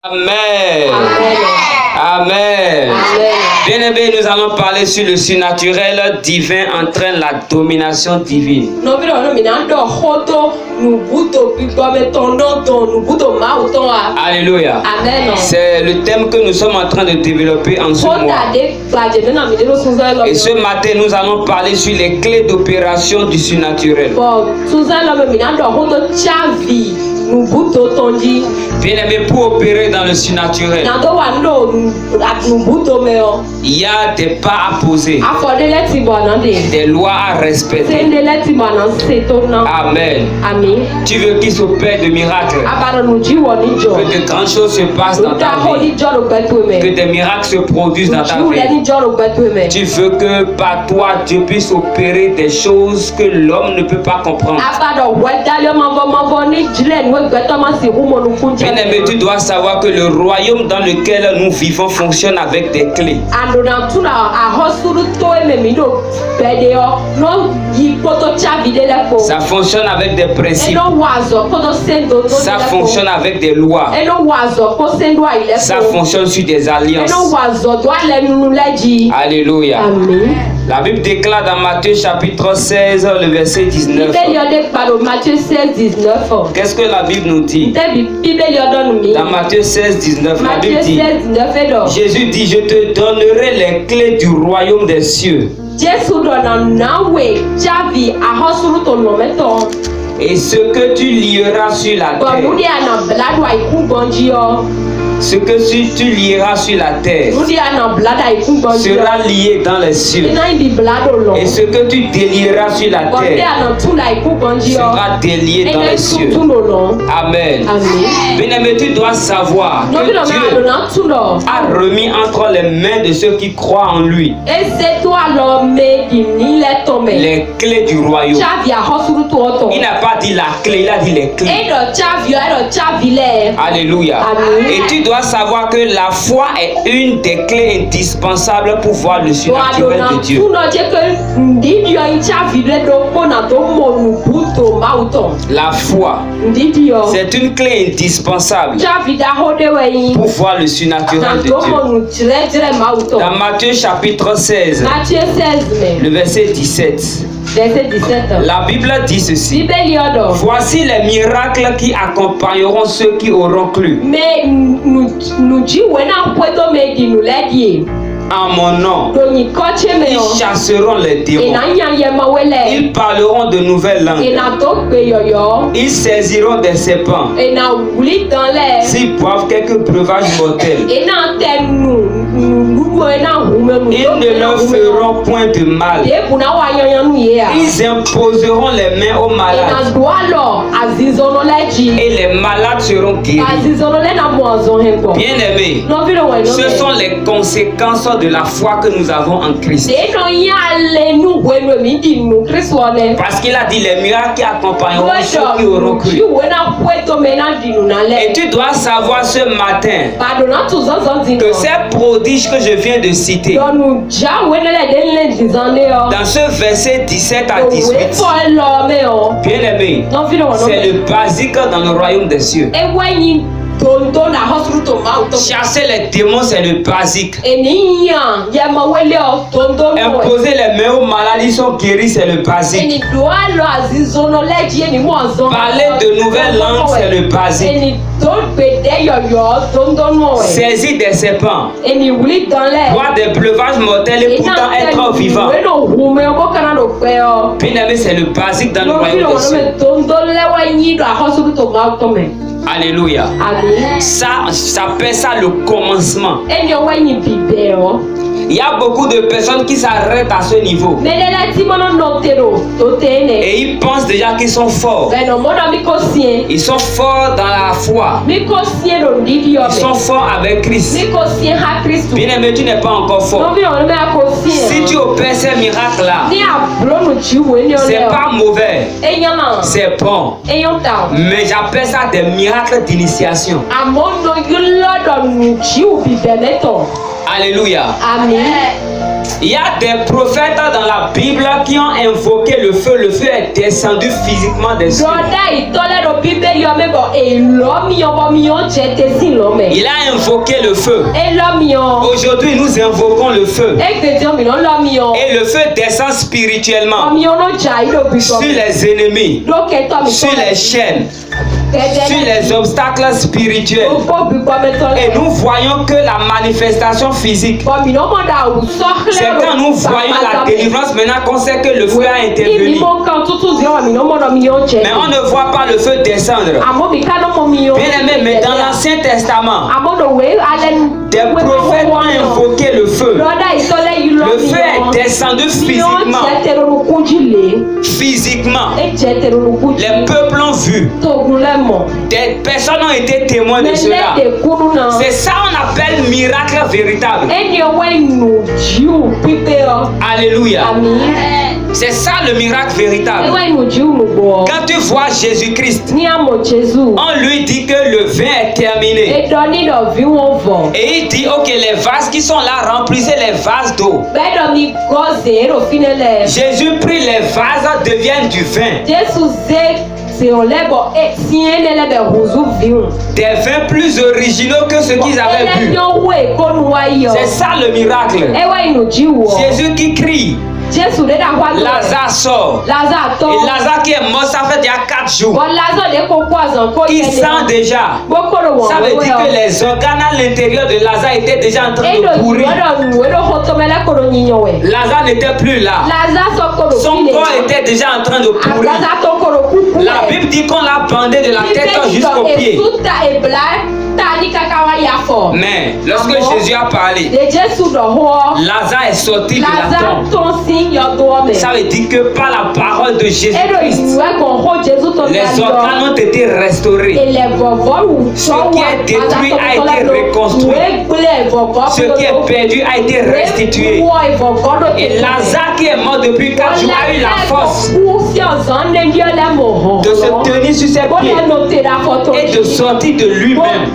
Amen. Amen. Bien-aimés, nous allons parler sur le surnaturel divin entraîne la domination divine. Alléluia. C'est le thème que nous sommes en train de développer en ce mois. Et ce matin, nous allons parler sur les clés d'opération du surnaturel. Bien-aimé, pour opérer dans le surnaturel, il y a des pas à poser, des lois à respecter. Amen. Tu veux qu'il s'opère de miracles, que de grandes choses se passent dans ta vie, que des miracles se produisent dans ta vie. Tu veux que par toi, Dieu puisse opérer des choses que l'homme ne peut pas comprendre. Bien-aimé, tu dois savoir que le royaume dans lequel nous vivons fonctionne avec des clés. Ça fonctionne avec des principes. Ça fonctionne avec des lois. Ça fonctionne sur des alliances. Alléluia. La Bible déclare dans Matthieu chapitre 16, le verset 19. Qu'est-ce que la Bible nous dit? Dans Matthieu 16, 19, la Bible dit, Jésus dit, je te donnerai les clés du royaume des cieux. Et ce que tu lieras sur la terre, ce que tu lieras sur la terre sera lié dans les cieux. Et ce que tu délieras sur la terre sera délié dans les cieux. Amen. Bien-aimé, tu dois savoir que Dieu a remis entre les mains de ceux qui croient en lui les clés du royaume. Il n'a pas dit la clé, il a dit les clés. Alléluia. Et tu dois savoir que la foi est une des clés indispensables pour voir le surnaturel de Dieu. La foi, c'est une clé indispensable pour voir le surnaturel de Dieu. Dans Matthieu chapitre 16, le verset 17. La Bible dit ceci. Voici les miracles qui accompagneront ceux qui auront cru. En mon nom, ils chasseront les démons. Ils parleront de nouvelles langues. Ils saisiront des serpents. S'ils boivent quelques breuvages mortels, ils ne leur feront point de mal. Ils imposeront les mains aux malades. Et les malades seront guéris. Bien-aimés, ce sont les conséquences de la foi que nous avons en Christ. Parce qu'il a dit les miracles qui accompagneront ceux qui auront cru. Et tu dois savoir ce matin que ces prodiges que je viens de citer, dans ce verset 17 à 18, bien-aimé, c'est le basique dans le royaume des cieux. Chasser les démons, c'est le basique. Imposer les mains aux malades, ils sont guéris, c'est le basique. Parler de nouvelles langues, c'est le basique. Saisir des serpents, boire des breuvages mortels et pourtant être vivant. Bien-aimé, c'est le basique dans le royaume des cieux. Alléluia. Ça s'appelle ça le commencement. Il y a beaucoup de personnes qui s'arrêtent à ce niveau. Et ils pensent déjà qu'ils sont forts. Ils sont forts dans la foi. Ils sont forts avec Christ. Bien-aimé, tu n'es pas encore fort. Si tu opères ces miracles-là, c'est pas mauvais. C'est bon. Mais j'appelle ça des miracles d'initiation. Alléluia. Amen. Il y a des prophètes dans la Bible qui ont invoqué le feu. Le feu est descendu physiquement des cieux. Il a invoqué le feu. Aujourd'hui, nous invoquons le feu. Et le feu descend spirituellement sur les ennemis, sur les chaînes, sur les obstacles spirituels. Et nous voyons que la manifestation physique, c'est quand nous voyons la délivrance maintenant qu'on sait que le feu a intervenu. Mais on ne voit pas le feu descendre. Bien aimé, mais dans l'Ancien Testament, des prophètes ont invoqué le feu. Le feu est descendu physiquement. Physiquement. Les peuples ont vu. Des personnes ont été témoins de cela. C'est ça qu'on appelle miracle véritable. Alléluia. C'est ça le miracle véritable. Quand tu vois Jésus-Christ, on lui dit que le vin est terminé. Et il dit, ok, les vases qui sont là, remplissez les vases d'eau. Jésus prit les vases, deviennent du vin. Des vins plus originaux que ceux qu'ils avaient bu. C'est ça le miracle. Jésus qui crie. Lazare sort. Et Lazare qui est mort, ça fait déjà 4 jours. Il sent déjà. Ça veut dire que les organes à l'intérieur de Lazare étaient déjà en train de pourrir. Lazare n'était plus là. Son corps était déjà en train de pourrir. La Bible dit qu'on l'a bandé de la tête jusqu'aux pieds. Mais lorsque Jésus a parlé, Lazare est sorti de la tombe. Ça veut dire que par la parole de Jésus-Christ, les organes ont été restaurés. Ce qui est détruit a été reconstruit. Ce qui est perdu a été restitué. Et Lazare qui est mort depuis 4 jours a eu la force de se tenir sur ses pieds et de sortir de lui-même.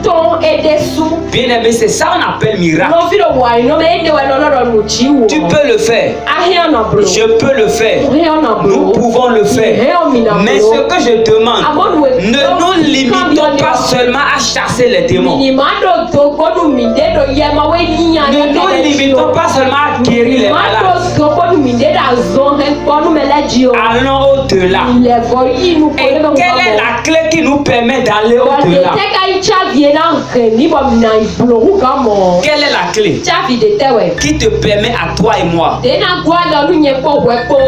Bien aimé, c'est ça qu'on appelle miracle. Tu peux le faire. Je peux le faire. Nous pouvons le faire. Mais ce que je demande, ne nous limitons pas seulement à chasser les démons. Ne nous limitons pas seulement à guérir les malades. Allons au-delà. Et quelle est la clé qui nous permet d'aller au-delà? Quelle est la clé qui te permet à toi et moi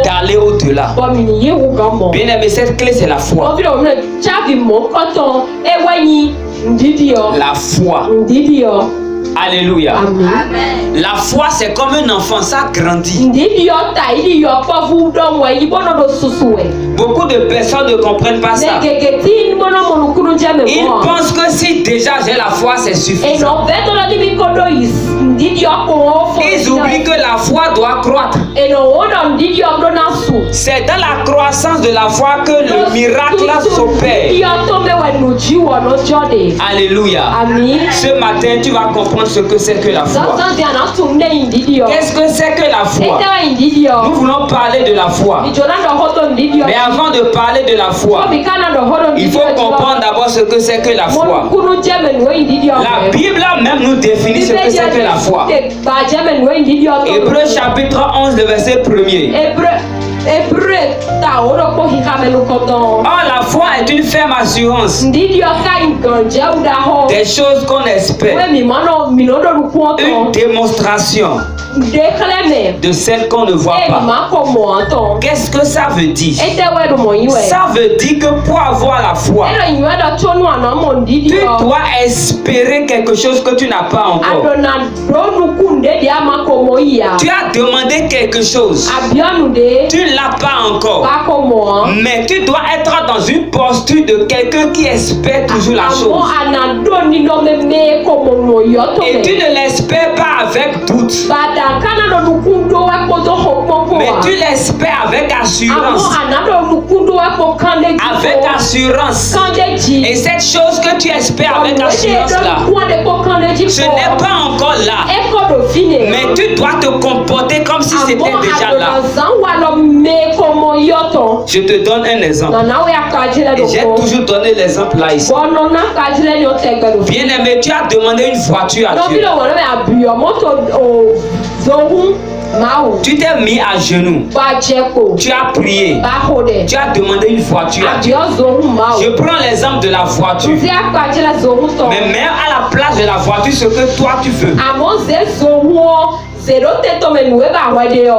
d'aller au-delà? Bien aimé, cette clé c'est la foi. La foi. Alléluia. Amen. La foi c'est comme un enfant, ça grandit. Beaucoup de personnes ne comprennent pas ça. Ils pensent que si déjà j'ai la foi c'est suffisant. Ils oublient que la foi doit croître. C'est dans la croissance de la foi que le miracle s'opère. Alléluia. Amen. Ce matin tu vas comprendre ce que c'est que la foi. Qu'est-ce que c'est que la foi? Nous voulons parler de la foi. Mais avant de parler de la foi, il faut comprendre d'abord ce que c'est que la foi. La Bible même nous définit ce que c'est que la foi. Hébreux chapitre 11, le verset 1er. Or la foi est une ferme assurance des choses qu'on espère, une démonstration de celles qu'on ne voit pas. Qu'est-ce que ça veut dire? Ça veut dire que pour avoir la foi, tu dois espérer quelque chose que tu n'as pas encore. Tu as demandé quelque chose, tu ne l'as pas encore, mais tu dois être dans une posture de quelqu'un qui espère toujours la chose. Et tu ne l'espères pas avec doute, mais tu l'espères avec assurance. Avec assurance. Et cette chose que tu espères avec assurance là, ce n'est pas encore là, Mais tu dois te comporter comme si c'était déjà là. Je te donne un exemple. Et j'ai toujours donné l'exemple là ici. Bien-aimé, tu as demandé une voiture à Dieu. Tu t'es mis à genoux. Tu as prié. Tu as demandé une voiture à Dieu. Je prends l'exemple de la voiture. Mais mets à la place de la voiture ce que toi tu veux.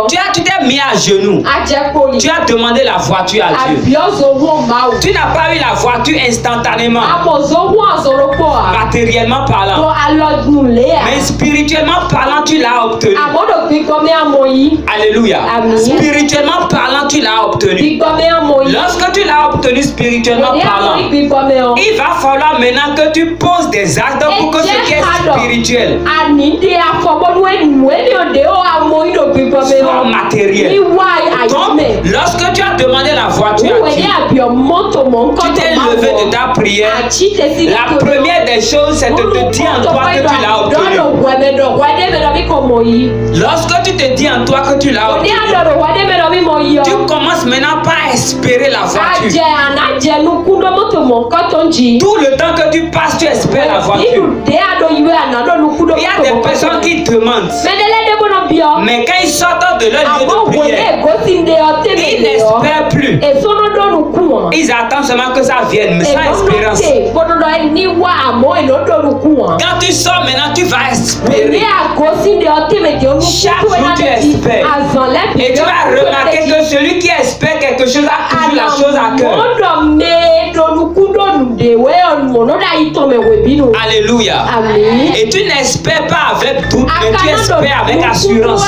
Tu t'es mis à genoux. Tu as demandé la voiture à Dieu. Tu n'as pas eu la voiture instantanément. Matériellement parlant. Mais spirituellement parlant, tu l'as obtenu. Alléluia. Spirituellement parlant, tu l'as obtenu. Lorsque tu l'as obtenu spirituellement parlant, il va falloir maintenant que tu poses des actes pour que ce qui est spirituel soit matériel. Donc, lorsque tu as demandé la voiture à Dieu, tu t'es levé de ta prière. La première des choses, c'est de te dire en toi que tu l'as obtenu. Lorsque tu te dis en toi que tu l'as obtenu, tu commences maintenant par espérer la voiture. Tout le temps que tu passes, tu espères la voiture. Il y a des personnes qui demandent. Mais quand ils sortent de leur lieu de prière, ils n'espèrent plus. Ils attendent seulement que ça vienne, mais sans espérance. Quand tu sors maintenant, tu vas espérer. Chaque jour, tu espères. Et tu vas remarquer que celui qui espère quelque chose a toujours la chose à cœur. Alléluia. Et tu n'espères pas avec doute, mais tu espères avec assurance.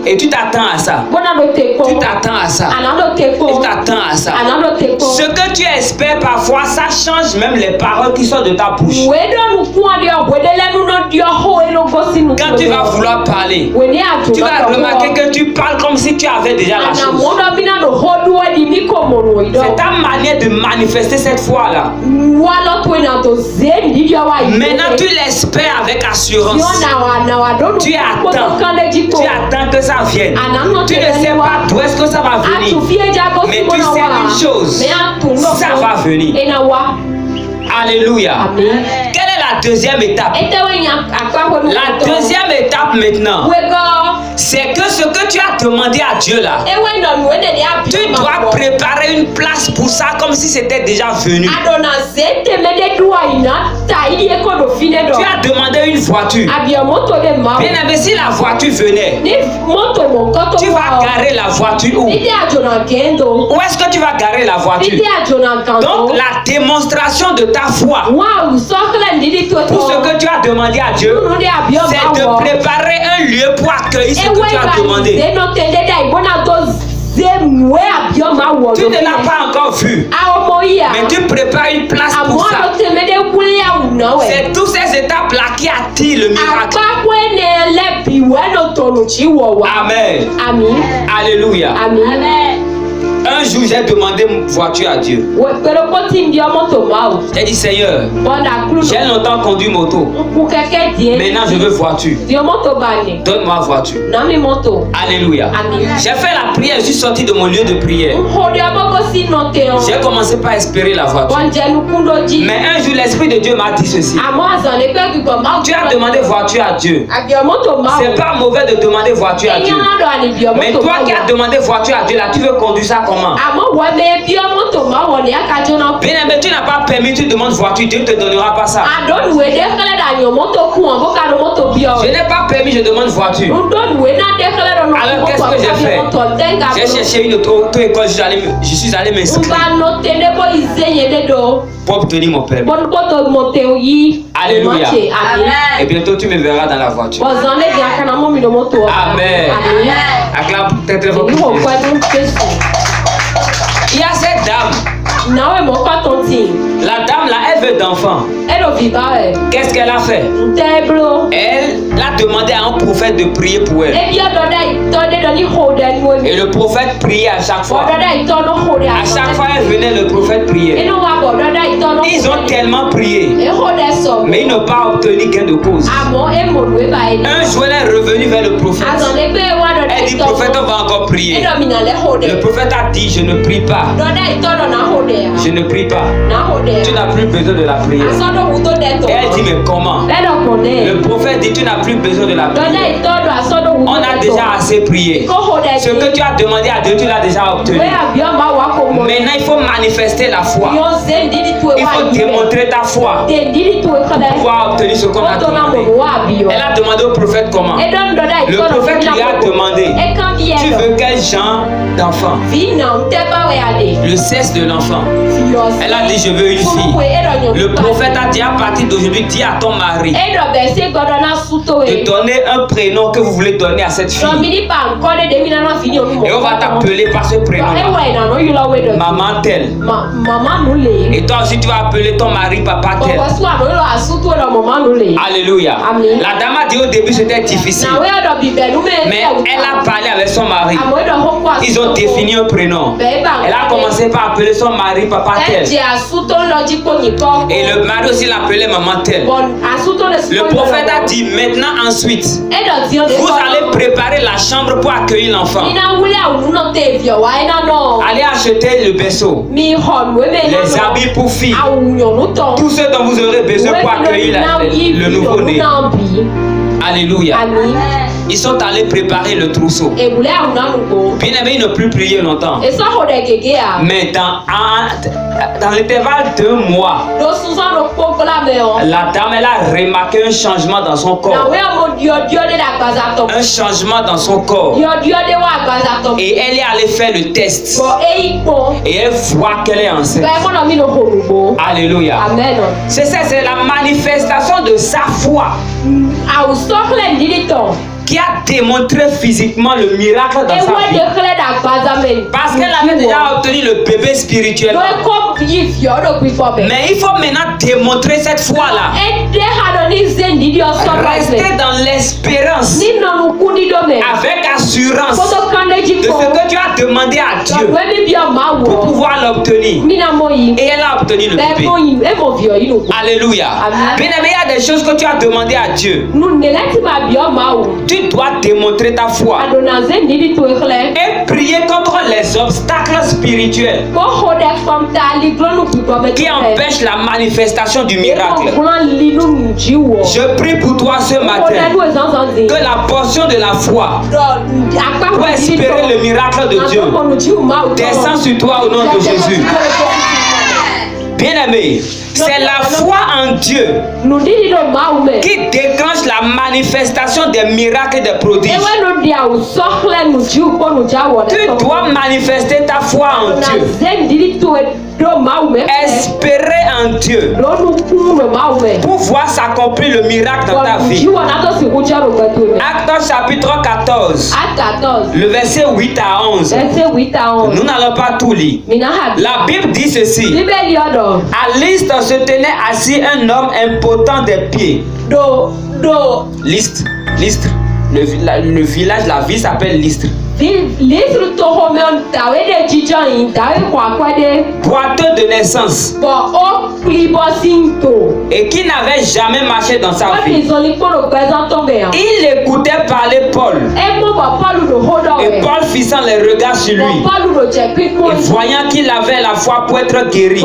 Et tu t'attends à ça. Tu t'attends à ça. Tu t'attends à ça. Ce que tu espères parfois, ça change même les paroles qui sortent de ta bouche. Quand tu vas vouloir parler, tu vas remarquer que tu parles comme si tu avais déjà la chose. C'est ta manière de manifester cette foi-là. Maintenant, tu l'espères avec assurance. Tu attends que ça vienne. Tu ne sais pas d'où est-ce que ça va venir. Mais tu sais une chose, ça va venir. Alléluia. Quelle est la deuxième étape? La deuxième étape maintenant, c'est que ce que tu as demandé à Dieu là, tu dois préparer une place pour ça comme si c'était déjà venu. Tu as demandé une voiture. Bien aimé, si la voiture venait, tu vas garer la voiture où? Où est-ce que tu vas garer la voiture? Donc la démonstration de ta foi pour ce que tu as demandé à Dieu, c'est de préparer un lieu pour accueillir ce que tu as demandé. Tu ne l'as pas encore vu, mais tu prépares une place pour ça. C'est toutes ces étapes-là qui attirent le miracle. Amen. Alléluia. Un jour, j'ai demandé une voiture à Dieu. J'ai dit, Seigneur, j'ai longtemps conduit moto. Maintenant, je veux voiture. Donne-moi voiture. Alléluia. J'ai fait la prière, je suis sorti de mon lieu de prière. J'ai commencé par espérer la voiture. Mais un jour, l'Esprit de Dieu m'a dit ceci. Tu as demandé voiture à Dieu. C'est pas mauvais de demander voiture à Dieu. Mais toi qui as demandé voiture à Dieu, là, tu veux conduire ça comment? Bien aimé, tu n'as pas permis, tu demandes voiture, Dieu ne te donnera pas ça. Je n'ai pas permis, je demande voiture. Alors qu'est-ce que j'ai fait? J'ai cherché une auto-école, je suis allé m'inscrire pour obtenir mon permis. Alléluia. Et bientôt tu me verras dans la voiture. Amen. Acclame très fort. Il y a cette dame. La dame là, elle veut d'enfants. Qu'est-ce qu'elle a fait? Elle a demandé à un prophète de prier pour elle. Et le prophète priait à chaque fois. À chaque fois elle venait, le prophète priait. Ils ont tellement prié. Mais ils n'ont pas obtenu gain de cause. Un jour, elle est revenue vers le prophète. Elle dit, prophète, on va encore prier. Le prophète a dit, je ne prie pas. Je ne prie pas. Tu n'as plus besoin de la prière. Et elle dit, mais comment? Le prophète dit, tu n'as plus besoin de la prière. On a déjà assez prié. Ce que tu as demandé à Dieu, tu l'as déjà obtenu. Maintenant, il faut manifester la foi. Il faut démontrer ta foi pour pouvoir obtenir ce qu'on a demandé. Elle a demandé au prophète comment? Le prophète lui a demandé, tu veux quel genre d'enfant? Le sexe de l'enfant. Elle a dit, je veux une fille. Le prophète a dit, à partir d'aujourd'hui, dis à ton mari de donner un prénom que vous voulez donner à cette fille. Et on va t'appeler par ce prénom-là. Maman telle. Et toi aussi, tu vas appeler ton mari papa tel. Alléluia. La dame a dit au début c'était difficile. Mais elle a parlé avec son mari. Ils ont défini un prénom. Elle a commencé par appeler son mari papa tel. Et le mari aussi l'appelait maman tel. Le prophète a dit maintenant ensuite, vous allez préparer la chambre pour accueillir l'enfant. Allez acheter le berceau, les habits pour filles, tout ce dont vous aurez besoin pour accueillir le nouveau-né. Alléluia. Ils sont allés préparer le trousseau. Bien aimé, ils n'ont plus prié longtemps. Mais dans l'intervalle de 2 mois, la dame elle a remarqué un changement dans son corps. Un changement dans son corps. Et elle est allée faire le test. Et elle voit qu'elle est enceinte. Alléluia. C'est ça, c'est la manifestation de sa foi qui a démontré physiquement le miracle dans sa vie. Parce qu'elle avait déjà obtenu le bébé spirituel. Mais il faut maintenant démontrer cette foi-là. Rester dans l'espérance avec assurance de ce que tu as demandé à Dieu pour pouvoir l'obtenir. Et elle a obtenu le bébé. Alléluia. Bien aimé, il y a des choses que tu as demandé à Dieu. Tu dois démontrer ta foi et prier contre les obstacles spirituels qui empêchent la manifestation du miracle. Je prie pour toi ce matin que la portion de la foi pour espérer le miracle de Dieu descend sur toi au nom de Jésus. Bien-aimé, c'est la foi en Dieu qui déclenche la manifestation des miracles et des prodiges. Tu dois manifester ta foi en Dieu. Espérer en Dieu pour voir s'accomplir le miracle dans ta vie. Actes chapitre 14, le verset 8 à 11. Nous n'allons pas tout lire. La Bible dit ceci. À Lystre se tenait assis un homme impotent des pieds. Lystre. Le village, la ville s'appelle Lystre. Boiteux de naissance et qui n'avait jamais marché dans sa vie. Il écoutait parler Paul et Paul fixant les regards sur lui et voyant qu'il avait la foi pour être guéri,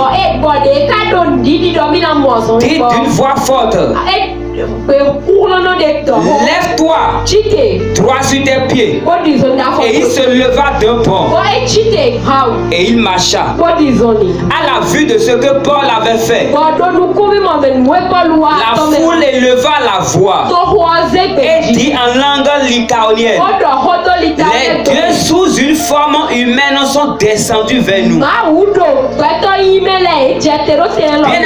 dit d'une voix forte: lève-toi, droit sur tes pieds. Et il se leva d'un bond et il marcha. À la vue de ce que Paul avait fait, la foule éleva la voix et dit en langue lycaonienne: les dieux sous une forme humaine sont descendus vers nous. Bien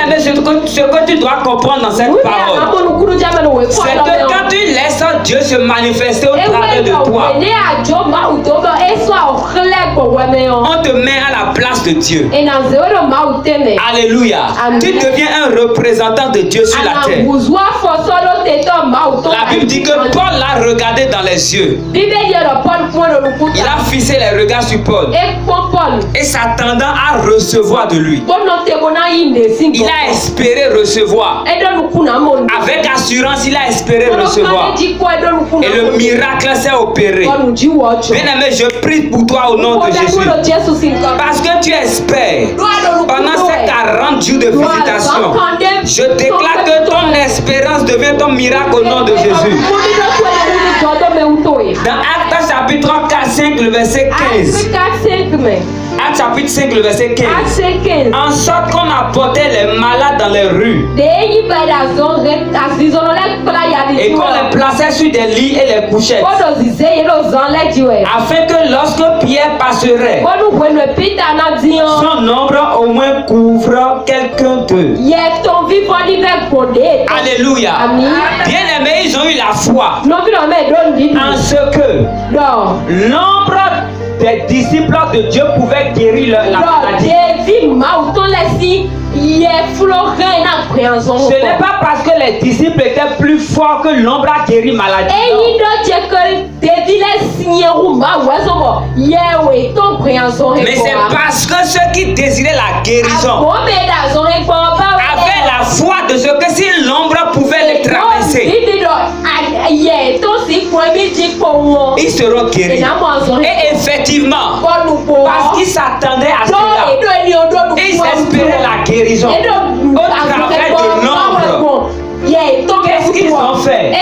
aimé, ce que tu dois comprendre dans cette parole, c'est que quand tu laisses Dieu se manifester au travers de toi, on te met à la place de Dieu. Alléluia. Tu deviens un représentant de Dieu sur la terre. La Bible dit que Paul l'a regardé dans les yeux. Il a fixé les regards sur Paul et s'attendant à recevoir de lui. Il a espéré recevoir. Avec assurance, il a espéré recevoir. Et le miracle s'est opéré. Bien-aimé, je prie pour toi au nom de Jésus. Parce que tu espères pendant ces 40 jours de visitation. Je déclare que ton espérance devient ton miracle au nom de Jésus. Dans Actes chapitre 4-5, le verset 15. Actes chapitre 5, le verset 15. En sorte qu'on apportait les malades dans les rues. Et qu'on les plaçait sur des lits et les couchait. Afin que lorsque Pierre passerait, son ombre au moins couvre quelqu'un d'eux. Alléluia. Bien-aimés, ils ont eu la foi. En ce que l'ombre des disciples de Dieu pouvaient guérir la maladie. Ce n'est pas parce que les disciples étaient plus forts que l'ombre a guéri maladie. Mais c'est parce que ceux qui désiraient la guérison avaient la foi de ce que si l'ombre pouvait les traverser, ils seront guéris. Et effectivement, parce qu'ils s'attendaient à cela, ils espéraient la guérison au travers de l'ombre. Qu'est-ce qu'ils ont fait?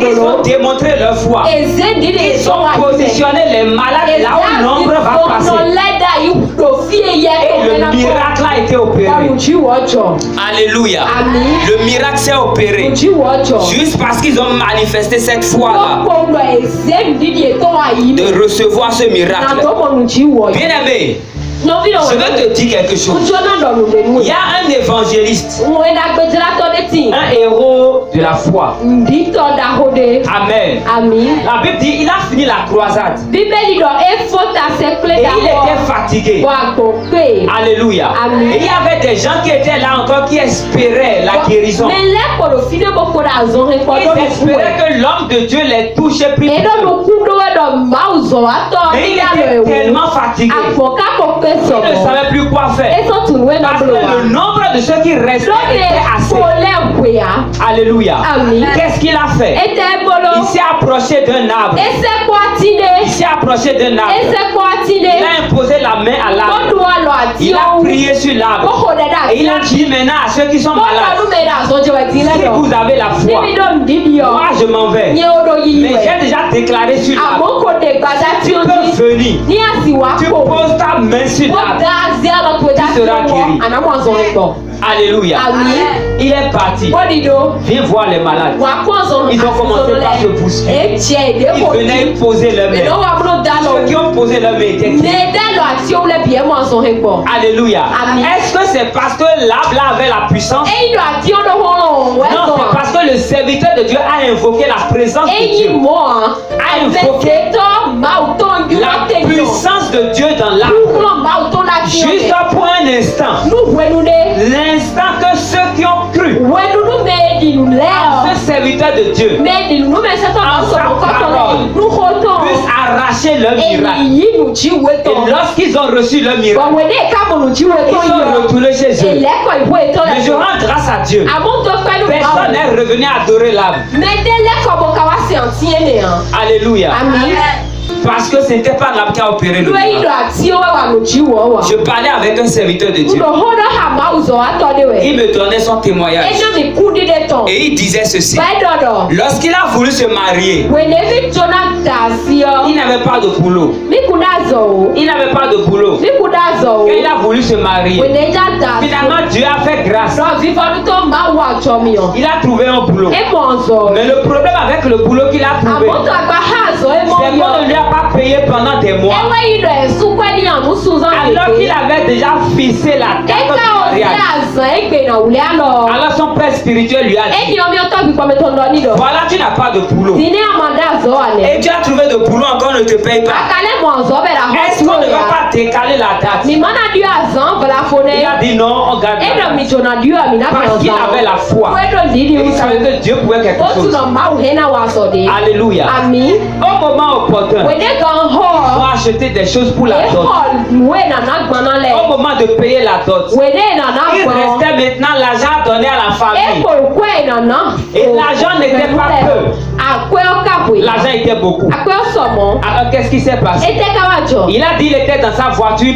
Ils ont démontré leur foi. Ils ont positionné les malades là où l'ombre va passer. Et le miracle a été opéré. Alléluia. Le miracle s'est opéré. Juste parce qu'ils ont manifesté cette foi-là de recevoir ce miracle. Bien aimé, je vais te dire quelque chose. Il y a un évangéliste, un héros de la foi. Amen. La Bible dit il a fini la croisade et il était fatigué. Alléluia. Et il y avait des gens qui étaient là encore qui espéraient la guérison. Ils espéraient que l'homme de Dieu les touche et prie. Mais il était tellement fatigué. Il ne savait plus quoi faire. Parce que le nombre de ceux qui restaient était assez. Alléluia. Qu'est-ce qu'il a fait? Il s'est approché d'un arbre. Il s'est approché d'un arbre. Il a imposé la main à l'arbre. Il a prié sur l'arbre. Et il a dit maintenant à ceux qui sont malades, si vous avez la foi, moi je m'en vais. Mais j'ai déjà déclaré sur l'arbre. Si tu peux venir, tu poses ta main sur l'arbre, tu seras guéri. Alléluia. Il est parti. Viens voir les malades. Ils ont commencé par se bousculer. Ils venaient poser leur main. Ceux qui ont posé leur main étaient guéris. Alléluia. Est-ce que c'est parce que l'arbre avait la puissance? Non, c'est parce que le serviteur de Dieu a invoqué la présence de Dieu. A invoqué la puissance de Dieu dans l'arbre. Juste pour un instant. L'instant que ceux qui ont cru à ce serviteur de Dieu en sa parole puissent arracher leur miracle. Et lorsqu'ils ont reçu leur miracle, ils sont retournés chez eux. Mais je rends grâce à Dieu. Personne n'est revenu adorer l'arbre. Alléluia. Parce que ce n'était pas l'arbre qui a opéré le miracle. Je parlais avec un serviteur de Dieu. Il me donnait son témoignage. Et il disait ceci. Lorsqu'il a voulu se marier, il n'avait pas de boulot. Il n'avait pas de boulot. Quand il a voulu se marier, finalement Dieu a fait grâce. Il a trouvé un boulot. Mais le problème avec le boulot qu'il a trouvé, c'est qu'on ne lui a pas payé pendant des mois. Alors qu'il avait déjà fixé la date du mariage. Alors son père spirituel lui a dit, voilà, tu n'as pas de boulot. Et tu as trouvé de boulot, encore ne te paye pas. Est-ce qu'on ne va pas décalé la date. Il a dit non, on garde la date. Parce qu'il avait la foi. Il savait que Dieu pouvait quelque chose. Alléluia. Au moment opportun, on doit acheter des choses pour la dot. Au moment de payer la dot, il restait maintenant l'argent à donner à la famille. Et l'argent n'était pas peu. L'argent était beaucoup. Alors qu'est-ce qui s'est passé? Il a dit qu'il était dans sa voiture.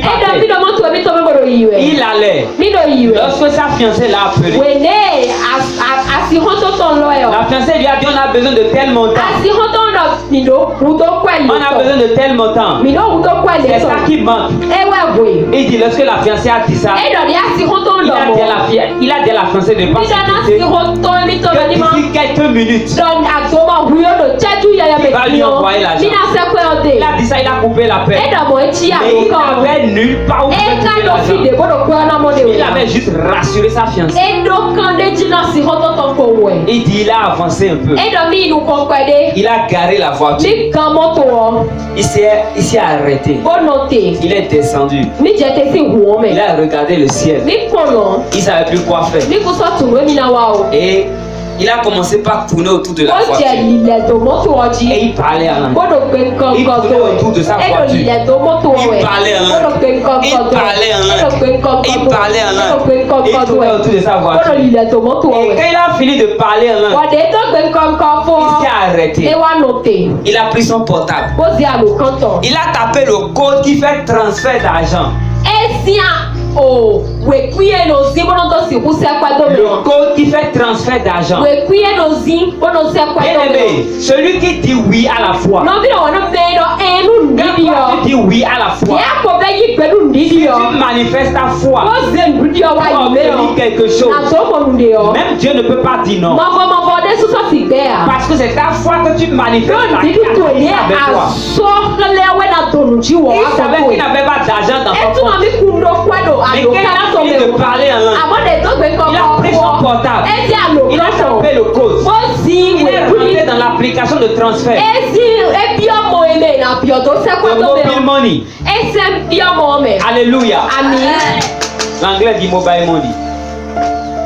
Il allait. Lorsque sa fiancée l'a appelé, la fiancée lui a dit on a besoin de tel montant. On a besoin de tel montant. C'est ça qui manque. Il dit lorsque la fiancée a dit ça, il a dit à la fiancée de passer d'ici quelques minutes. Il va lui envoyer l'argent. Il a dit ça, il a coupé la paix. Mais il n'avait nulle part où il avait juste rassuré sa fiancée. Il dit il a avancé un peu. Il a garé la voiture. Il s'est arrêté. Il est descendu. Il a regardé le ciel. Il ne savait plus quoi faire. Et il a commencé par tourner autour de la voiture. Et il parlait en langue. Il tournait autour de sa voiture. Il parlait en langue. Il parlait en langue. Il parlait en langue. Il tournait autour de sa voiture. Et quand il a fini de parler en langue, il s'est arrêté. Il a pris son portable. Il a tapé le code qui fait transfert d'argent. Le code qui fait transfert d'argent. Bien-aimé, celui qui dit oui à la foi. Tu dis oui à la foi. Si tu manifestes ta foi pour obtenir quelque chose, même Dieu ne peut pas dire non. Parce que c'est ta foi que tu manifestes avec toi. Il savait qu'il n'avait pas d'argent dans son compte. Mais quand il a fini de parler en langue, il a pris son portable. Il a tapé le code. Il est rentré dans l'application de transfert. Le mobile money. Alléluia. L'anglais dit mobile money.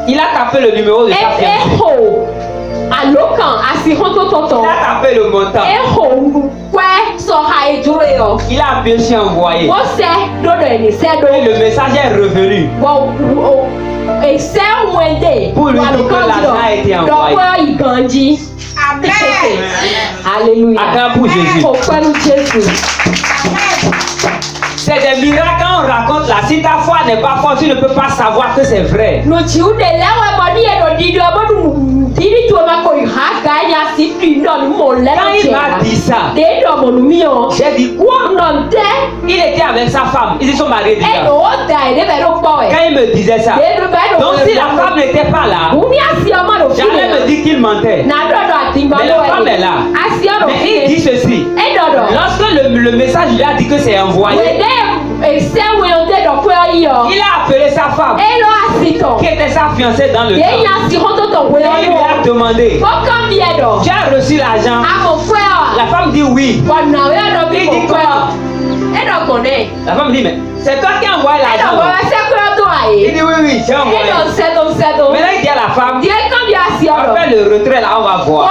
Il a tapé le numéro de sa fiancée. Il a tapé le montant. Il a appuyé sur envoyer. Et le message est revenu. Pour lui dire que l'argent a été envoyé. Alléluia. Acclame pour Jésus. C'est des miracles quand on raconte là. Si ta foi n'est pas forte, tu ne peux pas savoir que c'est vrai. Quand il m'a dit ça, j'ai dit quoi? Il était avec sa femme. Ils se sont mariés déjà. Quand il me disait ça, donc si la femme n'était pas là, j'allais me dire qu'il mentait. Mais la femme est là. Mais il dit ceci. Lorsque le message lui a dit que c'est envoyé, il a appelé sa femme qui était sa fiancée dans le temps. Et il lui a demandé, tu as reçu l'argent? La femme dit oui. Il dit comment? La femme dit mais c'est toi qui as envoyé l'argent. Il dit oui, j'ai envoyé. Maintenant il dit à la femme, va faire le retrait là, on va voir.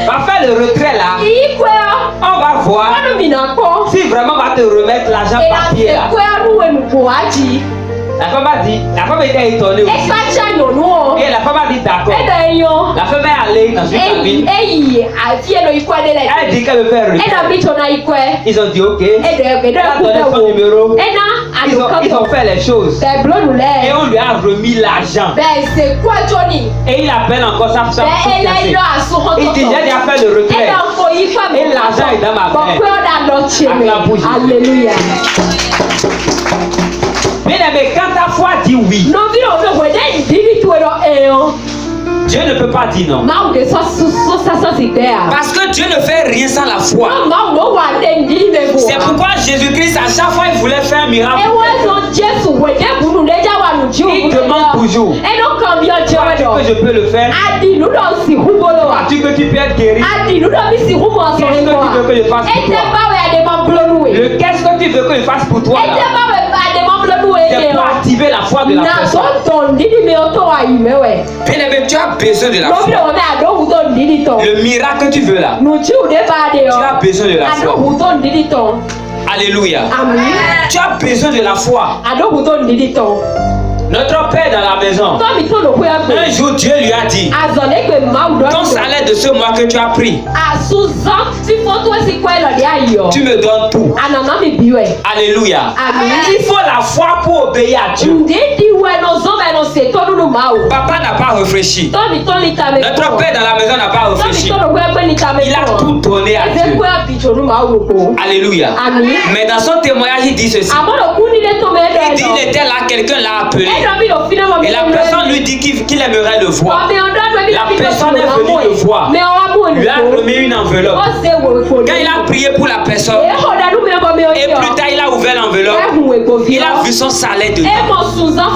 Va faire le retrait là, on va voir si vraiment on va te remettre l'argent papier là. La femme a dit, la femme était étonnée aussi. Et la femme a dit d'accord. La femme est allée dans une cabine. Elle dit qu'elle veut faire retrait. Ils ont dit ok. Elle a donné son numéro. Ils ont fait les choses. Et on lui a remis l'argent. Et il appelle encore sa femme. Il dit j'ai déjà fait le retrait. Et l'argent est dans ma main. Alléluia. Mais quand ta foi dit oui, Dieu ne peut pas dire non. Parce que Dieu ne fait rien sans la foi. C'est pourquoi Jésus-Christ, à chaque fois il voulait faire un miracle, il demande toujours, crois-tu que je peux le faire? Crois-tu que tu peux être guéri? Qu'est-ce que tu veux que je fasse pour toi? Le qu'est-ce que tu veux qu'il fasse pour toi là? C'est pour activer la foi de la personne. Bien aimé, tu as besoin de la foi. Le miracle que tu veux là, tu as besoin de la foi. Alléluia. Amen. Tu as besoin de la foi. Notre Père dans la maison, un jour Dieu lui a dit, ton salaire de ce mois que tu as pris, tu me donnes tout. Alléluia. Amen. Il faut la foi pour obéir à Dieu. Papa n'a pas réfléchi. Notre Père dans la maison n'a pas réfléchi. Il a tout donné à Dieu. Alléluia. Amen. Mais dans son témoignage, il dit ceci. Il dit, il était là, quelqu'un l'a appelé. Et la personne lui dit qu'il aimerait le voir. La personne est venue le voir. Lui a remis une enveloppe. Quand il a prié pour la personne, et plus tard il a ouvert l'enveloppe, il a vu son salaire dedans.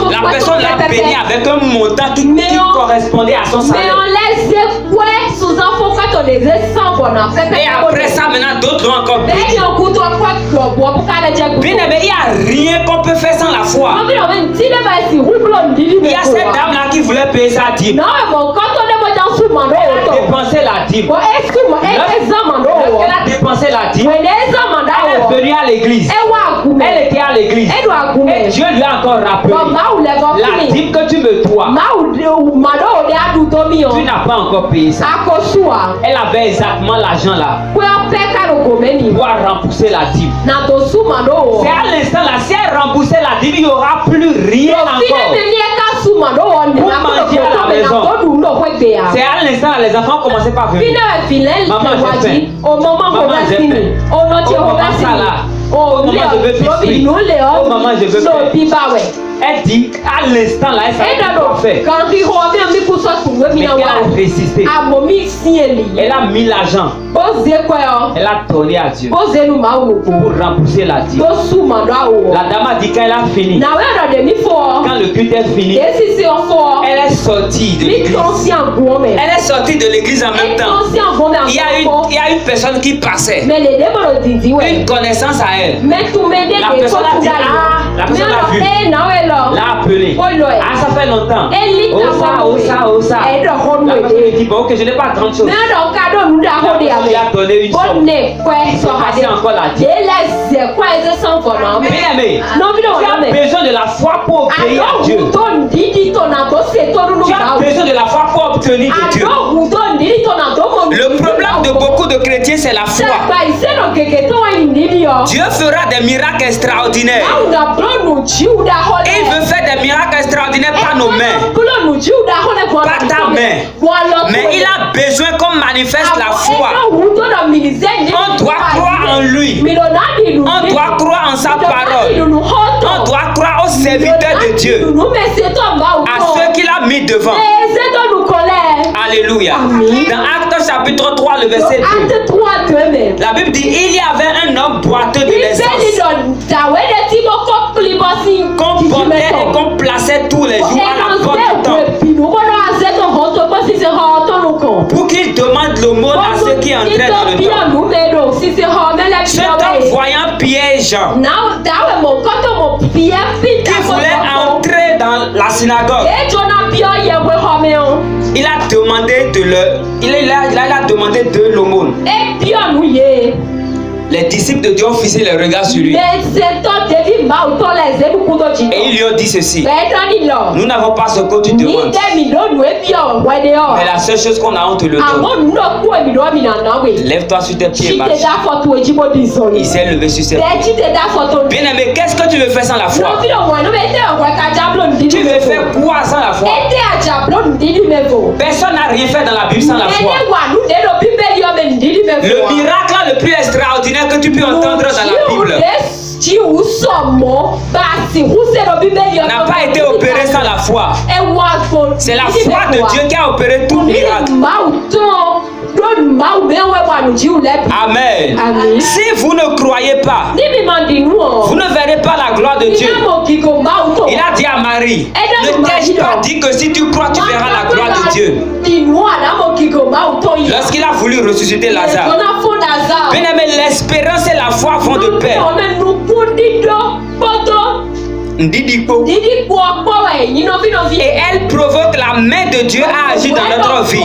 La personne l'a béni avec un montant qui correspondait à son salaire. Et après ça, maintenant d'autres l'ont encore béni. Bien aimé, il n'y a rien qu'on peut faire sans la foi. Il y a cette dame là qui voulait payer sa dîme. Elle a dépensé la dîme. Lorsqu'elle a dépensé la dîme, elle est venue à l'église. Elle était à l'église. Et Dieu lui a encore rappelé, la dîme que tu me dois, tu n'as pas encore payé ça. Elle avait exactement l'argent là pour rembourser la dîme. C'est à l'instant là, si elle remboursait la dîme, il n'y aura plus rien encore pour manger à la maison. C'est à l'instant là, les enfants commençaient par venir. Maman, j'ai faim. Maman, j'ai faim. Oh, maman, ça là. Oh, maman, je veux biscuit. Oh, maman, je veux pain. Elle dit, à l'instant là, elle savait quoi faire. Mais elle a résisté. Elle a mis l'argent. Elle a donné à Dieu pour rembourser la dîme. La dame a dit quand elle a fini, quand le culte est fini, elle est sortie de l'église. Elle est sortie de l'église en même temps. Il y a une personne qui passait, une connaissance à elle. La personne a dit, la personne a vu, l'a appelé. Ah, ça fait longtemps. Oh ça. La personne lui dit, bon, ok, je n'ai pas grand chose. Il a donné une somme. Il s'est passé encore la dîme. Bien aimé, tu as besoin de la foi pour obéir à Dieu. Tu as besoin de la foi pour obtenir de Dieu. Le problème de beaucoup de chrétiens, c'est la foi. Dieu fera des miracles extraordinaires. Il veut faire des miracles extraordinaires par nos mains, par ta main. Mais il a besoin qu'on manifeste la foi. On doit croire en lui. On doit croire en sa parole. On doit croire aux serviteurs de Dieu, à ceux qu'il a mis devant. Alléluia. Dans Actes chapitre 3, le verset 2, la Bible dit, il y avait un homme boiteux de l'essence qu'on portait et qu'on plaçait tous les jours à la porte du temple pour qu'il demande l'aumône à ceux qui entraient dans le temple. Cet homme voyant Pierre et Jean qui voulaient entrer dans la synagogue, il a demandé de l'aumône. Les disciples de Dieu ont fixé les regards sur lui. Et ils lui ont dit ceci: nous n'avons pas ce que tu demandes, mais la seule chose qu'on a, on te le donne. Lève-toi sur tes pieds et marche. Il s'est levé sur ses pieds. Bien aimé, qu'est-ce que tu veux faire sans la foi? Tu veux faire quoi sans la foi? Personne n'a rien fait dans la Bible sans la foi. Le miracle le plus extraordinaire que tu peux entendre dans la Bible n'a pas été opéré sans la foi. C'est la foi de Dieu qui a opéré tout miracle. Amen. Amen. Si vous ne croyez pas, vous ne verrez pas la gloire de Dieu. Il a dit à Marie, ne t'ai-je pas dit que si tu crois, tu verras la gloire de Dieu? Lorsqu'il a voulu ressusciter Lazare. Bien aimé, l'espérance et la foi vont de pair. Et elle provoque la main de Dieu à agir dans notre vie.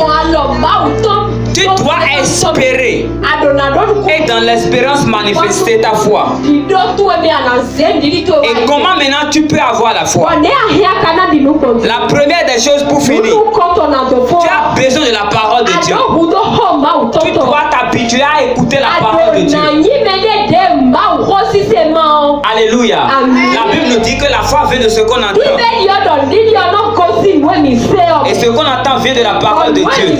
Tu dois espérer et dans l'espérance manifester ta foi. Et comment maintenant tu peux avoir la foi? La première des choses pour finir, tu as besoin de la parole de Dieu. Tu dois t'habituer à écouter la parole de Dieu. Alléluia. La Bible nous dit que la foi vient de ce qu'on entend. Et ce qu'on entend vient de la parole de Dieu.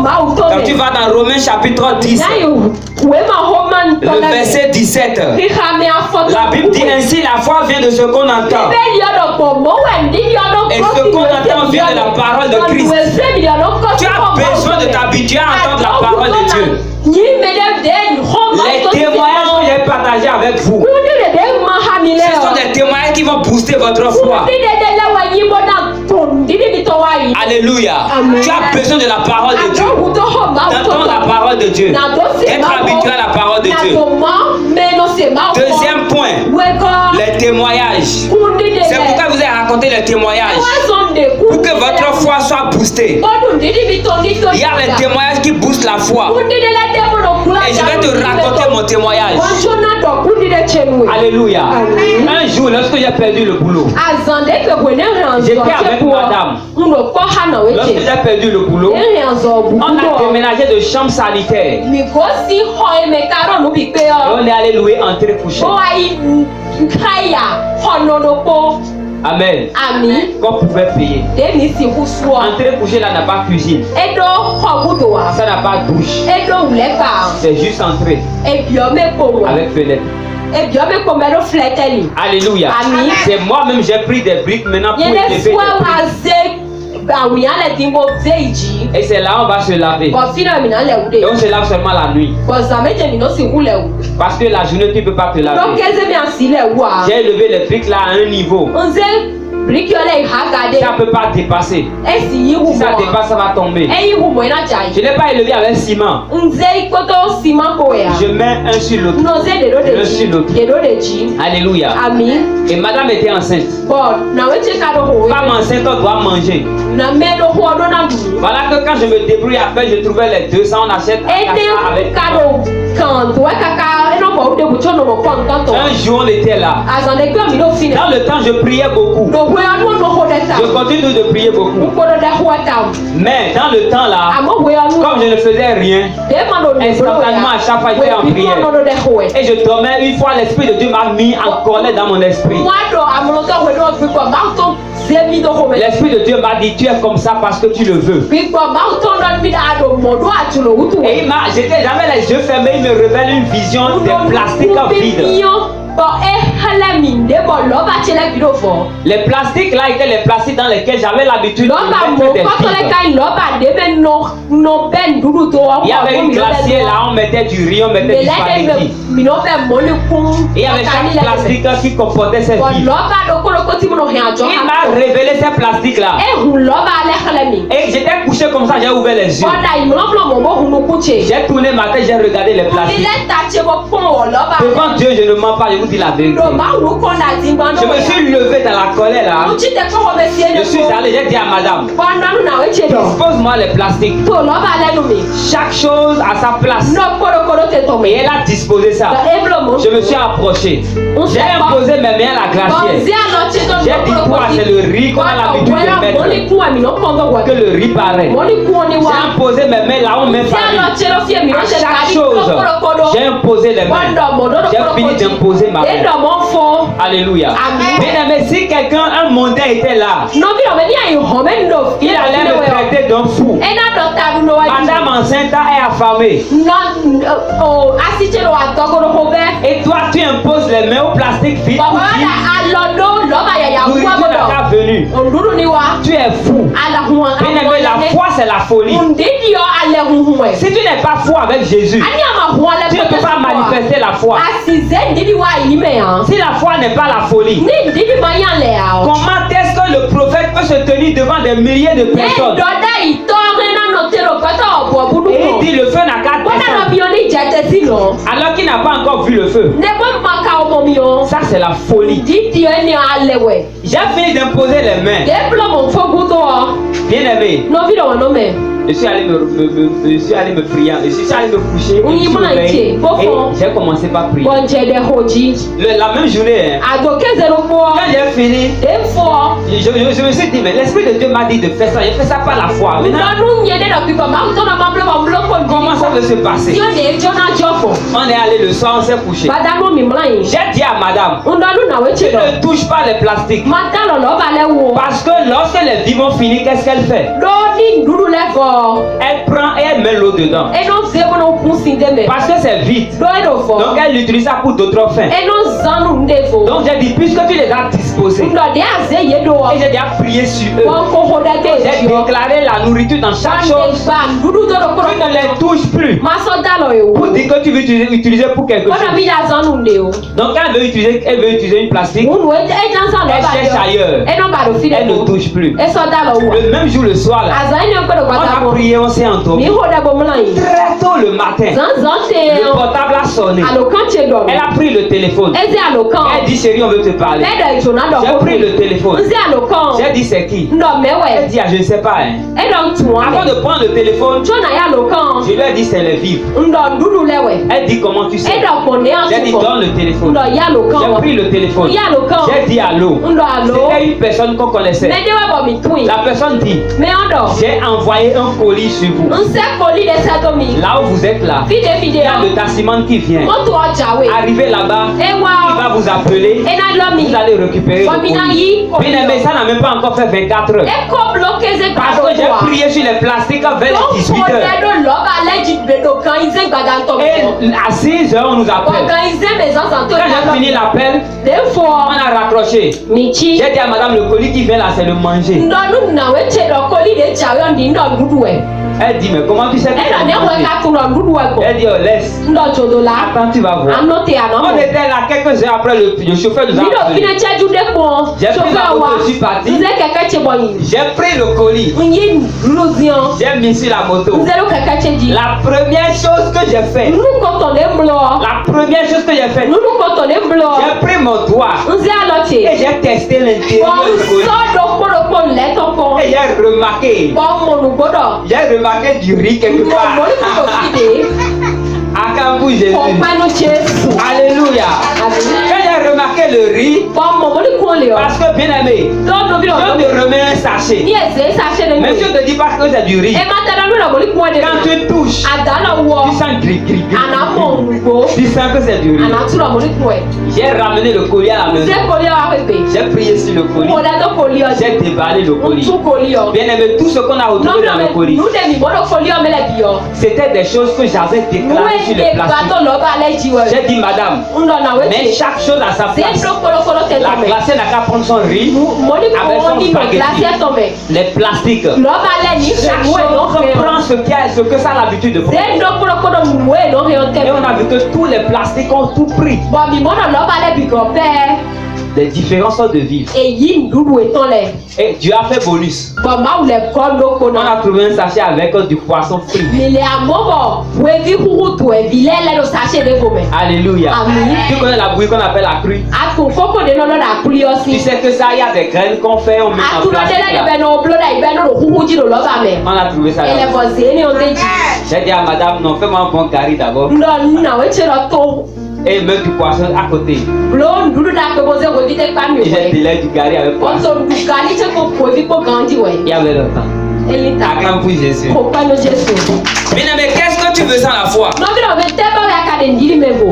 Quand tu vas dans Romains chapitre 10, le verset 17, la Bible dit ainsi: la foi vient de ce qu'on entend. Et ce qu'on entend vient de la parole de Christ. Tu as besoin de t'habituer à entendre la parole de Dieu. Les témoignages que j'ai partagés avec vous, ce sont des témoignages qui vont booster votre foi. Alléluia. Tu as besoin de la parole de Dieu, d'entendre la parole de Dieu, d'être habitué à la parole de Dieu. Deuxième point, les témoignages. C'est pourquoi vous avez raconté les témoignages, pour que votre foi soit boostée. Il y a les témoignages qui boostent la foi. Et je vais te raconter mon témoignage. Alléluia. Un jour, lorsque j'ai perdu le boulot, j'étais avec madame. Lorsque j'ai perdu le boulot, on a déménagé de chambre sanitaire. Et on est allé louer entrée couchée. Amen. Qu'on pouvait payer. Entrée couchée là n'a pas cuisine. Ça n'a pas de douche. C'est juste entrée. Avec fenêtre. Alléluia. C'est moi-même j'ai pris des briques maintenant pour élever des briques. Et c'est là on va se laver. Et on se lave seulement la nuit. Parce que la journée tu ne peux pas te laver. J'ai élevé les briques là à un niveau. Ça ne peut pas dépasser. Si ça dépasse, ça va tomber. Je n'ai pas élevé avec ciment. Je mets un sur l'autre. Un sur l'autre. Alléluia. Et madame était enceinte. Femme enceinte, on doit manger. Voilà que quand je me débrouille après, je trouvais les 200, on achète avec un jour on était là. Dans le temps je priais beaucoup. Je continue de prier beaucoup. Mais dans le temps là, comme je ne faisais rien, instantanément à chaque fois j'étais en prière. Et je dormais une fois, l'Esprit de Dieu m'a mis en colère dans mon esprit. L'Esprit de Dieu m'a dit: tu es comme ça parce que tu le veux. Et j'étais jamais les yeux fermés, il me révèle une vision des plastiques vides. Les plastiques là étaient les plastiques dans lesquels j'avais l'habitude de mettre des fibres. Il y avait une glacière là, on mettait du riz, on mettait du spaghetti. Et il y avait chaque plastique qui comportait ces fibres. Il m'a révélé ces plastiques là. Et j'étais couché comme ça, j'ai ouvert les yeux. J'ai tourné ma tête, j'ai regardé les plastiques. Devant Dieu, je ne mens pas, je vous dis la vérité. Je me suis levé dans la colère là. Je suis allé, j'ai dit à madame: dispose-moi les plastiques. Chaque chose à sa place. Et elle a disposé ça. Je me suis approché. J'ai imposé mes mains à la glacière. J'ai dit: quoi, c'est le riz qu'on a l'habitude de mettre. Que le riz paraît. J'ai imposé mes mains là, on met pas riz. À chaque chose, j'ai imposé les mains. J'ai fini d'imposer ma main. Alléluia. Bien aimé, si quelqu'un, un mondain était là, il allait me traiter d'un fou. Madame enceinte est affamée. Et toi, tu imposes les mains au plastique vide. Nourriture n'a pas venu. Tu es fou. Bien aimé, la foi c'est la folie. Si tu n'es pas fou avec Jésus, tu ne peux pas manifester la foi. Si la foi n'est pas la folie, comment est-ce que le prophète peut se tenir devant des milliers de personnes Et il dit le feu n'a qu'à descendre. Alors qu'il n'a pas encore vu le feu. Ça c'est la folie. J'ai fini d'imposer les mains. Bien aimé. Je suis allé me prier. Je suis allé me coucher. Et j'ai commencé par prier. La même journée. Quand j'ai fini, je me suis dit, mais l'Esprit de Dieu m'a dit de faire ça. J'ai fait ça par la foi. Comment ça peut se passer? On est allé le soir, on s'est couché. J'ai dit à madame, tu ne touches pas les plastiques. Parce que lorsque les vivants finissent, qu'est-ce qu'elle fait? Elle prend et elle met l'eau dedans. Parce que c'est vide. Donc elle utilise ça pour d'autres fins. Donc j'ai dit, puisque tu les as disposés, et j'ai déjà prié sur eux, j'ai déclaré la nourriture dans chaque chose. Tu ne les touches plus. Pour dire que tu veux utiliser pour quelque chose. Donc quand elle veut utiliser une plastique, elle cherche ailleurs. Elle ne touche plus. Le même jour, le soir, là, on a prié, on s'est endormi. Très tôt le matin, le portable a sonné. Elle a pris le téléphone. Elle dit, chérie, on veut te parler. J'ai pris le téléphone. J'ai dit, c'est qui? Elle dit, ah, je ne sais pas. Avant de prendre le téléphone, je lui ai dit, c'est les vivres. Elle dit, comment tu sais? J'ai dit, donne le téléphone. J'ai pris le téléphone. J'ai dit, allô. C'était une personne qu'on connaissait. La personne dit, j'ai envoyé un colis sur vous. Là où vous êtes là, il y a le taximan qui vient. Arrivez là-bas, il va vous appeler. Vous allez récupérer le colis. Mais ça n'a même pas encore fait 24 heures. Parce que j'ai prié sur les plastiques vers les 18 heures. Et à 6 heures, on nous appelle. Quand j'ai fini l'appel, on a raccroché. J'ai dit à madame, le colis qui vient là, c'est le manger. Elle dit, mais comment tu sais que c'est le manger? Elle dit, oh, laisse. Attends, tu vas voir. On était là quelques heures après, le chauffeur nous a appelé. J'ai pris la moto, je suis parti. J'ai pris le colis. J'ai mis sur la moto. La première chose que j'ai faite, j'ai pris mon doigt et j'ai testé l'intérieur du colis. Et j'ai remarqué du riz quelque part. Akabu Jésus. Alléluia. Quand j'ai remarqué le riz, parce que bien aimé, je te remets un sachet. Mais je ne te dis pas que c'est du riz. Quand tu touches, tu sens gris. Tu sens que c'est du riz. J'ai ramené le colis à la maison. J'ai prié sur le colis. J'ai déballé le colis. Bien aimé, tout ce qu'on a retrouvé dans le colis, c'était des choses que j'avais déclarées sur les plastiques. J'ai dit, madame, mais chaque chose à sa place. La glacée n'a qu'à prendre son riz avec son spaghetti. Les plastiques. Chaque chose prend ce que ça a l'habitude de prendre. Et on a vu que tous les plastiques ont tout pris. Des différentes sortes de vivres. Et Dieu a fait bonus. On a trouvé un sachet avec du poisson frit. Alléluia. Tu connais la bouillie qu'on appelle la crue? Tu sais que ça, il y a des graines qu'on fait, on met en place. On a trouvé ça. J'ai dit à madame, non, fais-moi un bon curry d'abord. Et mettre du poisson à côté. J'ai délai du curry avec poisson. Il y avait le temps. Acclame pour Jésus. Mais qu'est-ce que tu veux sans la foi?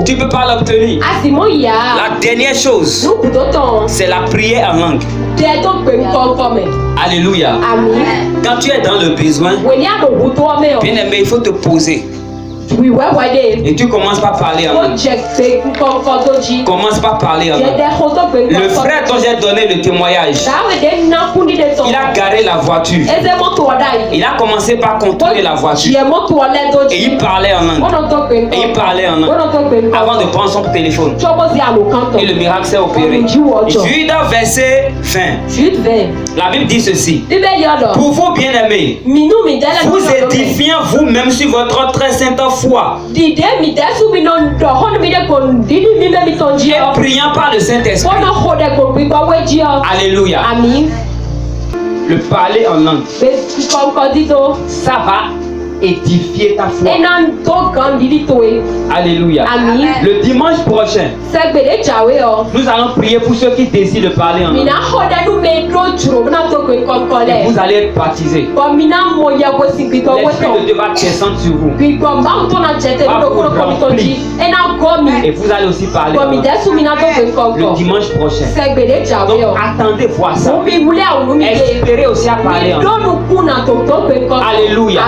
Tu ne peux pas l'obtenir. La dernière chose, c'est la prière en langue. Alléluia. Quand tu es dans le besoin, bien aimé, il faut te poser. Et tu commences par parler en langue. Commence par parler en langue. Le frère dont j'ai donné le témoignage, il a garé la voiture. Il a commencé par contrôler la voiture. Et il parlait en langue. Et il parlait en langue. Avant de prendre son téléphone. Et le miracle s'est opéré. Jude verset 20. La Bible dit ceci. Pour vous bien-aimés, vous édifiant vous-même sur votre très sainte foi. Et priant par le Saint-Esprit. Alléluia. Le parler en langue, ça va édifier ta foi. Alléluia. Le dimanche prochain, nous allons prier pour ceux qui décident de parler en langue. Et vous allez être baptisés. L'Esprit de Dieu va descendre sur vous. Et vous allez aussi parler en langue. Le dimanche prochain. Donc attendez voir ça. Espérez aussi à parler en langue. Alléluia.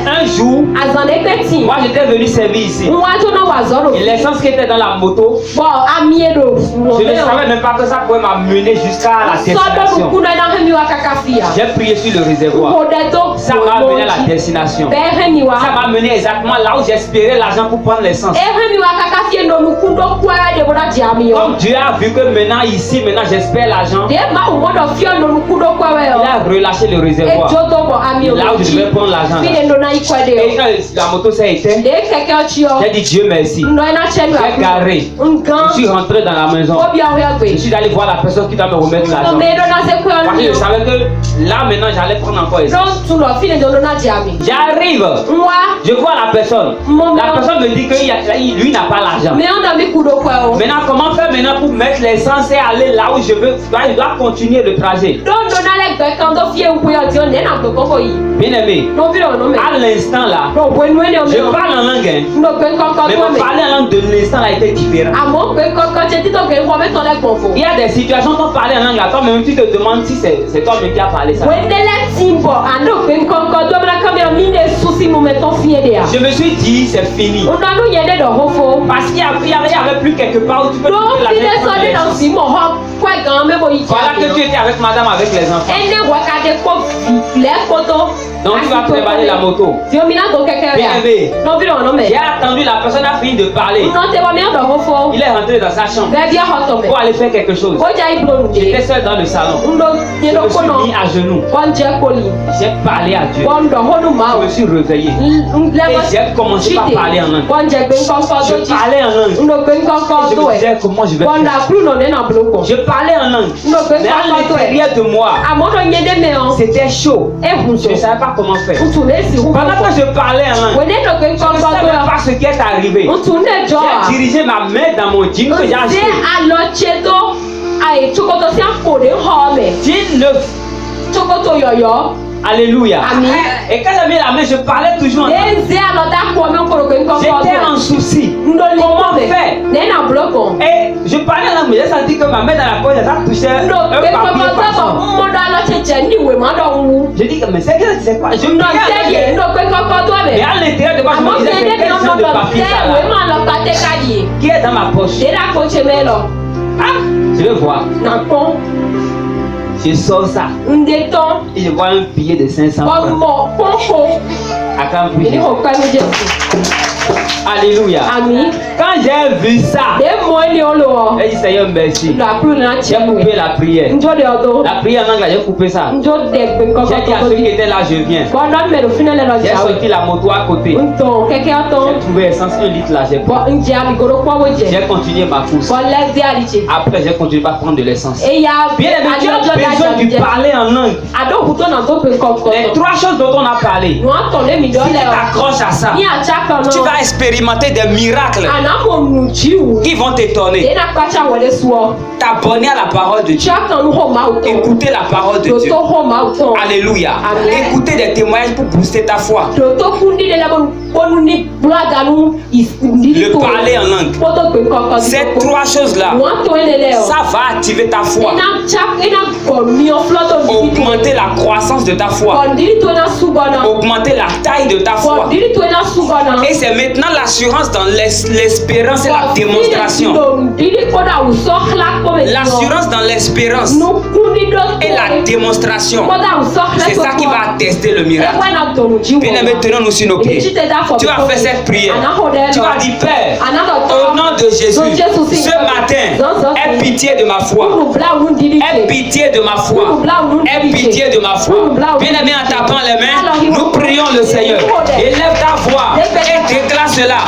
Un jour, moi j'étais venu servir ici. Et l'essence qui était dans la moto, je ne savais même pas que ça pouvait m'amener jusqu'à la destination. J'ai prié sur le réservoir. Ça m'a amené à la destination. Ça m'a amené exactement là où j'espérais l'argent pour prendre l'essence. Comme Dieu a vu que maintenant ici, j'espère l'argent, il a relâché le réservoir. Là où je devais prendre l'argent. Et quand la moto s'est éteinte, j'ai dit Dieu merci. J'ai garé. Je suis rentré dans la maison. Je suis allé voir la personne qui doit me remettre l'argent. Parce que je savais que là maintenant j'allais prendre encore ça. J'arrive. Je vois la personne. La personne me dit que lui n'a pas l'argent. Maintenant comment faire maintenant pour mettre l'essence et aller là où je veux? Je dois continuer le trajet. Bien aimé, à l'instant là, je parle en langue, mais mon parler en langue de l'instant a été différent. Il y a des situations qu'on parlait en langue à toi, même tu te demandes si c'est toi qui as parlé ça. Je me suis dit c'est fini. Parce qu'il n'y avait plus quelque part où tu peux trouver la maison. Voilà que tu étais avec madame avec les enfants. Donc tu vas préparer la moto. Bien aimé. J'ai attendu, la personne a fini de parler. Il est rentré dans sa chambre pour aller faire quelque chose. J'étais seul dans le salon. Je me suis mis à genoux. J'ai parlé à Dieu. Je me suis réveillé. Et j'ai commencé par parler en langue. Je parlais en langue. Je me disais comment je vais faire. Je parlais en langue. Mais à l'intérieur de moi, c'était chaud. Je ne savais pas comment faire. Pendant que je parlais en langue, je ne savais pas ce qui est arrivé. J'ai dirigé ma main dans mon jean que j'ai acheté. Jean neuf. Alléluia. Amen. Et quand j'avais la main, je parlais toujours en langue. J'étais en souci. Comment faire? Et je parlais en langue, mais j'ai senti que ma main dans la poche, ça touchait un papier passant. Je dis que mais c'est quoi? Je me disais, mais à l'intérieur de moi, je me disais c'est quel genre de papier ça là? Qui est dans ma poche? Ah, je vais voir. Je sors ça. Et je vois un billet de 500 francs. À quand puis Alléluia. Quand j'ai vu ça, j'ai dit Seigneur merci. J'ai coupé la prière. La prière en anglais, j'ai coupé ça. J'ai dit à ceux qui étaient là, je viens. J'ai sorti la moto à côté. J'ai trouvé essence 1 litre là, j'ai pris. J'ai continué ma course. Après, j'ai continué par prendre de l'essence. Bien aimé, tu as besoin de parler en langue. Les 3 choses dont on a parlé, si tu t'accroches à ça, tu vas expérimenter des miracles qui vont t'étonner. T'abonner à la parole de Dieu. Écouter la parole de Dieu. Alléluia. Écouter des témoignages pour booster ta foi. Le parler en langue. Ces 3 choses-là, ça va activer ta foi. Augmenter la croissance de ta foi. Augmenter la taille de ta foi. Et c'est Maintenant, l'assurance dans l'espérance et la démonstration. L'assurance dans l'espérance et la démonstration. C'est ça qui va attester le miracle. Bien-aimés, tenons-nous sur nos pieds. Tu vas faire cette prière. Tu vas dire, Père, au nom de Jésus, ce matin, aie pitié de ma foi. Aie pitié de ma foi. Aie pitié de ma foi. Bien-aimés, en tapant les mains, nous prions le Seigneur. Élève ta voix et déclare cela.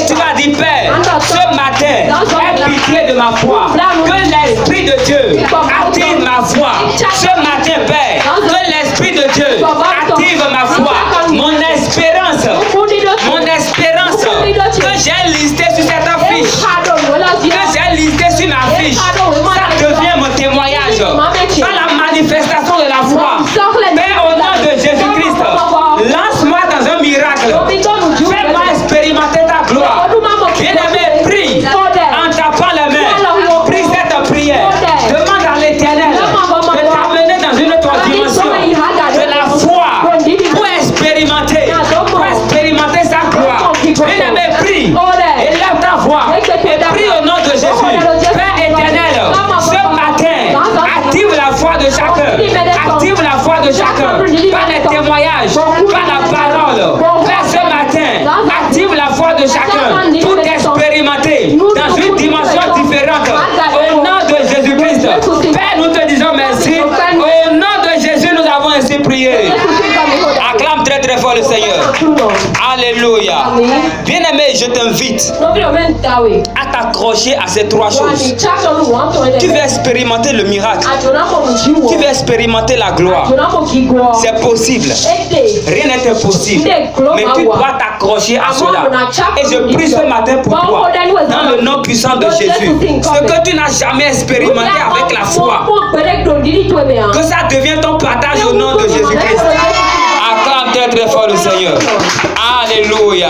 Tu vas dire, Père, ce matin, aie pitié de ma foi. Que l'Esprit de Dieu active ma foi. Ce matin, Père, que l'Esprit de Dieu active ma foi. Mon espérance que j'ai listée sur cette affiche, que j'ai listée sur ma fiche, ça devient mon témoignage. Par la manifestation de la foi. Père, au nom de Jésus-Christ, lance-moi dans un miracle. Fais-moi expérimenter ta gloire. Bien-aimé, prie en tapant les mains. Prie cette prière. Demande à l'Éternel de t'amener dans une autre dimension de la foi pour expérimenter sa gloire. Bien-aimé, prie. Élève ta voix et prie au nom de Jésus. Père éternel, ce matin, active la foi de chacun. Active la foi de chacun. Par les témoignages, par la parole. Père, ce matin, active la foi de chacun pour t'expérimenter dans une dimension différente. Au nom de Jésus-Christ. Père, nous te disons merci. Au nom de Jésus, nous avons ainsi prié. Acclame très très fort le Seigneur. Alléluia. Bien-aimé, je t'invite à t'accrocher à ces trois choses. Tu veux expérimenter le miracle. Tu veux expérimenter la gloire. C'est possible. Rien n'est impossible. Mais tu dois t'accrocher à cela. Et je prie ce matin pour toi, dans le nom puissant de Jésus, ce que tu n'as jamais expérimenté avec la foi, que ça devienne ton partage au nom de Jésus-Christ. Acclame très très fort le Seigneur. Alléluia.